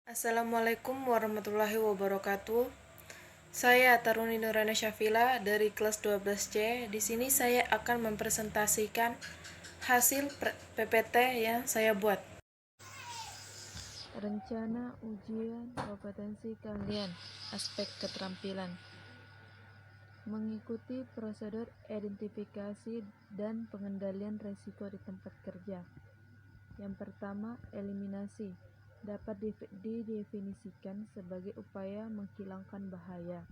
Assalamualaikum warahmatullahi wabarakatuh. Saya Taruni Nurana Syafila dari kelas 12C. Di sini saya akan mempresentasikan hasil PPT yang saya buat. Rencana ujian kompetensi kalian, aspek keterampilan. Mengikuti prosedur identifikasi dan pengendalian risiko di tempat kerja. Yang pertama, eliminasi. Dapat didefinisikan sebagai upaya menghilangkan bahaya.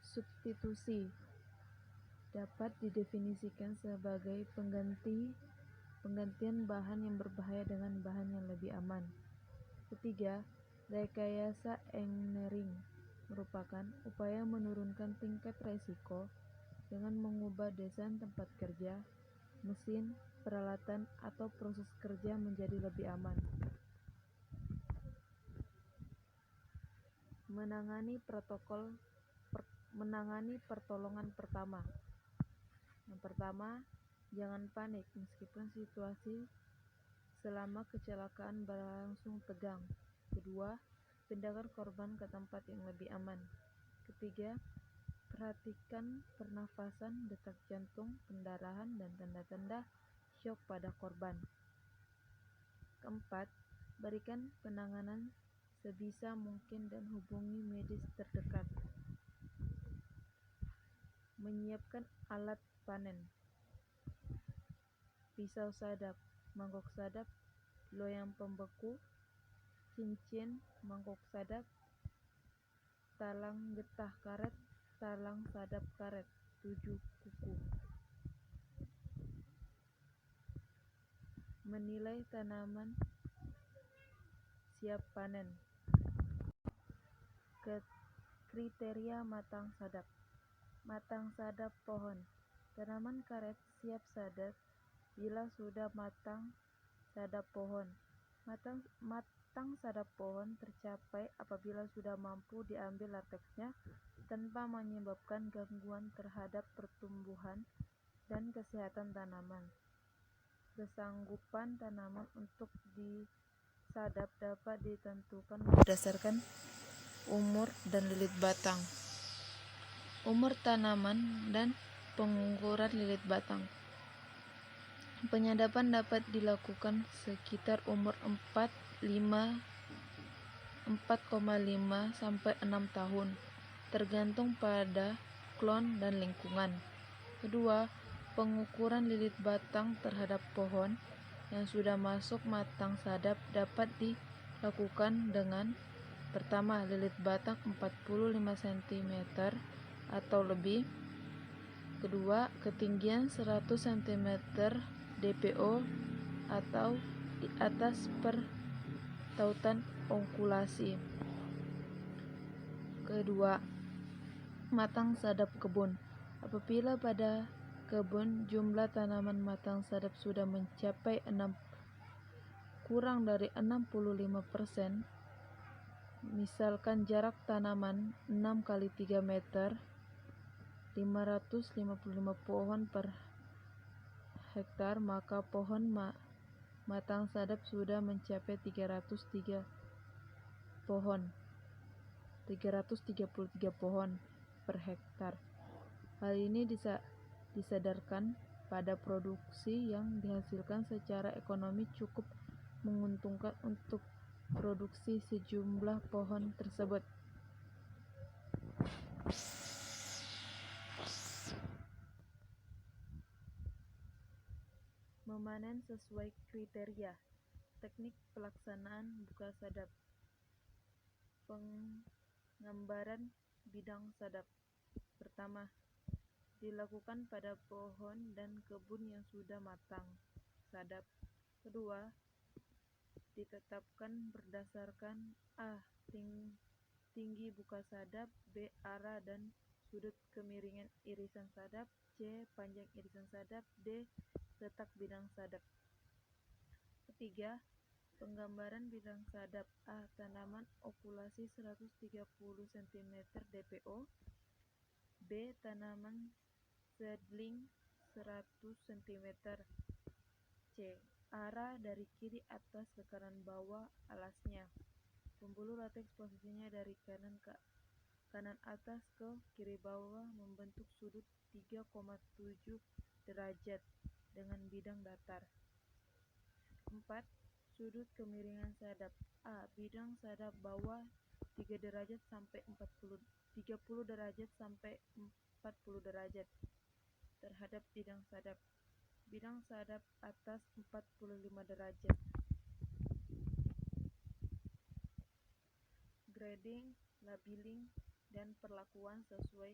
Substitusi dapat didefinisikan sebagai penggantian bahan yang berbahaya dengan bahan yang lebih aman. Ketiga, rekayasa engineering merupakan upaya menurunkan tingkat risiko dengan mengubah desain tempat kerja, mesin, peralatan, atau proses kerja menjadi lebih aman. Menangani pertolongan pertama. Yang pertama, jangan panik meskipun situasi selama kecelakaan berlangsung tegang. Kedua, pindahkan korban ke tempat yang lebih aman. Ketiga, perhatikan pernafasan, detak jantung, pendarahan, dan tanda-tanda syok pada korban. Keempat, berikan penanganan sebisa mungkin dan hubungi medis terdekat. Menyiapkan alat panen, pisau sadap, mangkok sadap, loyang pembeku, cincin, mangkok sadap, talang getah karet, talang sadap karet, 7 kuku. Menilai tanaman siap panen. Kriteria matang sadap. Matang sadap pohon. Tanaman karet siap sadap bila sudah matang sadap pohon. Matang sadap pohon tercapai apabila sudah mampu diambil lateksnya tanpa menyebabkan gangguan terhadap pertumbuhan dan kesehatan tanaman. Kesanggupan tanaman untuk disadap dapat ditentukan berdasarkan umur dan lilit batang, umur tanaman, dan pengukuran lilit batang. Penyadapan dapat dilakukan sekitar umur 4,5 sampai 6 tahun, tergantung pada klon dan lingkungan. Kedua, pengukuran lilit batang terhadap pohon yang sudah masuk matang sadap dapat dilakukan dengan: pertama, lilit batang 45 cm atau lebih. Kedua, ketinggian 100 cm DPO atau di atas pertautan ongkulasi. Kedua, matang sadap kebun. Apabila pada kebun jumlah tanaman matang sadap sudah mencapai kurang dari 65%, misalkan jarak tanaman 6 x 3 meter, 555 pohon per hektar, maka pohon matang sadap sudah mencapai 333 pohon per hektar. Hal ini disadarkan pada produksi yang dihasilkan secara ekonomi cukup menguntungkan untuk produksi sejumlah pohon tersebut. Memanen sesuai kriteria. Teknik pelaksanaan buka sadap. Penggambaran bidang sadap. Pertama, dilakukan pada pohon dan kebun yang sudah matang sadap. Kedua, ditetapkan berdasarkan A. Tinggi buka sadap, B. Arah dan sudut kemiringan irisan sadap, C. Panjang irisan sadap, D. Letak bidang sadap. Ketiga, penggambaran bidang sadap. A. Tanaman okulasi 130 cm DPO. B. Tanaman seedling 100 cm. C. Arah dari kiri atas ke kanan bawah alasnya. Pembuluh lateks posisinya dari kanan atas ke kiri bawah membentuk sudut 3,7 derajat dengan bidang datar. 4. Sudut kemiringan sadap. A. Bidang sadap bawah 30 derajat sampai 40 derajat sampai 40 derajat terhadap bidang sadap. Bidang sadap atas 45 derajat. Grading, labeling, dan perlakuan sesuai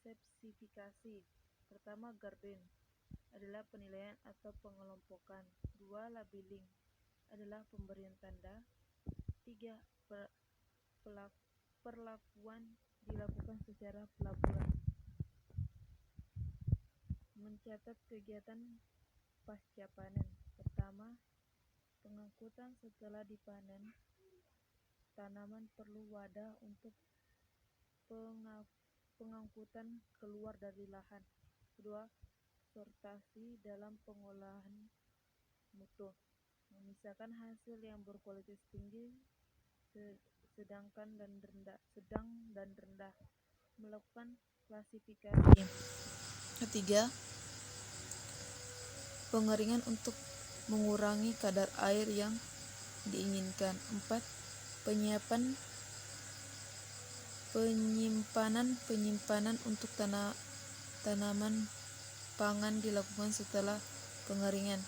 spesifikasi. Pertama, grading adalah penilaian atau pengelompokan. 2. Labeling adalah pemberian tanda. 3. Perlakuan dilakukan secara pelaburan. Mencatat kegiatan pasca panen. Pertama, pengangkutan setelah dipanen. Tanaman perlu wadah untuk pengangkutan keluar dari lahan. Kedua, sortasi dalam pengolahan mutu, memisahkan hasil yang berkualitas tinggi, sedang dan rendah, melakukan klasifikasi. Ketiga, pengeringan untuk mengurangi kadar air yang diinginkan. 4. Penyimpanan untuk tanaman pangan dilakukan setelah pengeringan.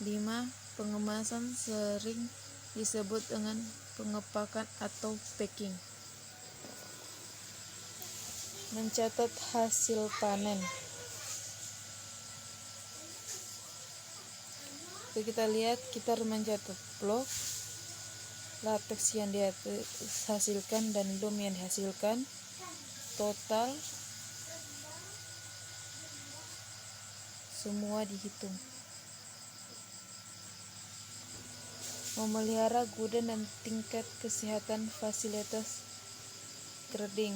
5. Pengemasan sering disebut dengan pengepakan atau packing. Mencatat hasil panen. Oke, kita lihat, kita mencatat blok lateks yang dihasilkan dan loom yang dihasilkan, total semua dihitung. Memelihara gudang dan tingkat kesehatan fasilitas grading.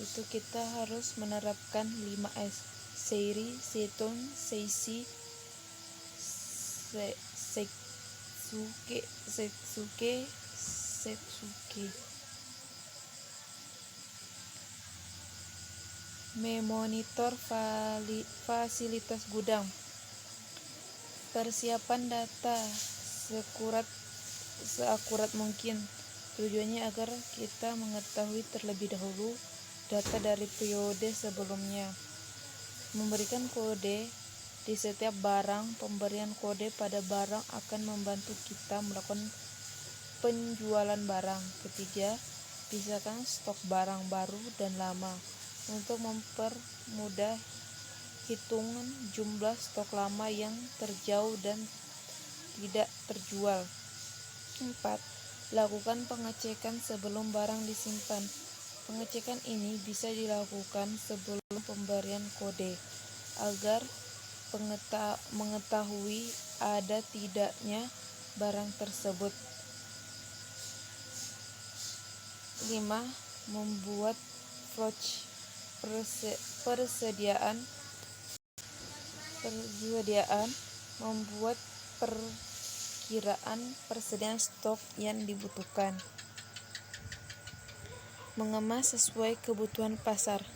Itu kita harus menerapkan 5S: seri, seton, seisi, setsuke. Memonitor fasilitas gudang. Persiapan data seakurat mungkin. Tujuannya agar kita mengetahui terlebih dahulu data dari periode sebelumnya. Memberikan kode di setiap barang. Pemberian kode pada barang akan membantu kita melakukan penjualan barang. Ketiga, pisahkan stok barang baru dan lama untuk mempermudah hitungan jumlah stok lama yang terjauh dan tidak terjual. 4. Lakukan pengecekan sebelum barang disimpan. Pengecekan ini bisa dilakukan sebelum pemberian kode agar mengetahui ada tidaknya barang tersebut. 5. Membuat persediaan membuat perkiraan persediaan stok yang dibutuhkan. Mengemas sesuai kebutuhan pasar.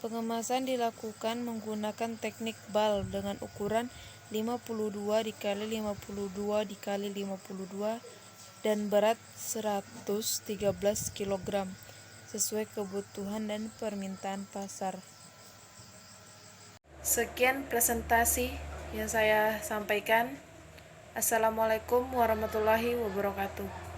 Pengemasan dilakukan menggunakan teknik bal dengan ukuran 52 x 52 x 52 dan berat 113 kg sesuai kebutuhan dan permintaan pasar. Sekian presentasi yang saya sampaikan. Assalamualaikum warahmatullahi wabarakatuh.